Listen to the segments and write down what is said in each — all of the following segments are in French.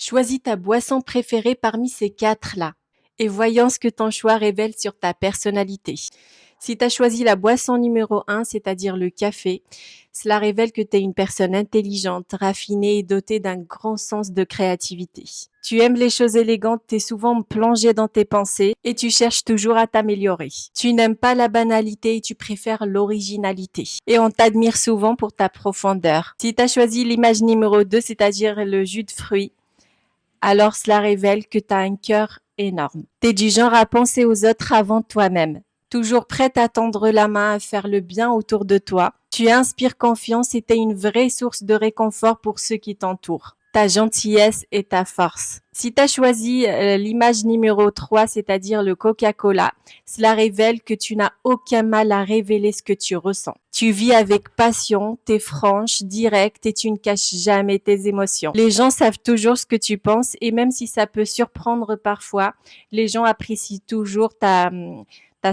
Choisis ta boisson préférée parmi ces quatre-là et voyons ce que ton choix révèle sur ta personnalité. Si tu as choisi la boisson numéro 1, c'est-à-dire le café, cela révèle que tu es une personne intelligente, raffinée et dotée d'un grand sens de créativité. Tu aimes les choses élégantes, tu es souvent plongé dans tes pensées et tu cherches toujours à t'améliorer. Tu n'aimes pas la banalité et tu préfères l'originalité. Et on t'admire souvent pour ta profondeur. Si tu as choisi l'image numéro 2, c'est-à-dire le jus de fruits, alors cela révèle que tu as un cœur énorme. Tu es du genre à penser aux autres avant toi-même, toujours prête à tendre la main, à faire le bien autour de toi. Tu inspires confiance et tu es une vraie source de réconfort pour ceux qui t'entourent. Ta gentillesse et ta force. Si tu as choisi l'image numéro 3, c'est-à-dire le Coca-Cola, cela révèle que tu n'as aucun mal à révéler ce que tu ressens. Tu vis avec passion, t'es franche, directe et tu ne caches jamais tes émotions. Les gens savent toujours ce que tu penses et même si ça peut surprendre parfois, les gens apprécient toujours ta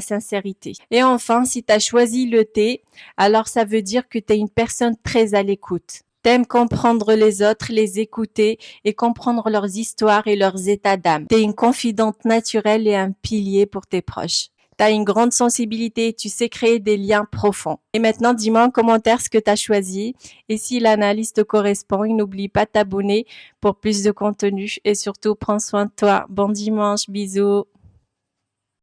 sincérité. Et enfin, si tu as choisi le thé, alors ça veut dire que tu es une personne très à l'écoute. T'aimes comprendre les autres, les écouter et comprendre leurs histoires et leurs états d'âme. T'es une confidente naturelle et un pilier pour tes proches. T'as une grande sensibilité et tu sais créer des liens profonds. Et maintenant, dis-moi en commentaire ce que t'as choisi. Et si l'analyse te correspond, n'oublie pas de t'abonner pour plus de contenu et surtout prends soin de toi. Bon dimanche, bisous.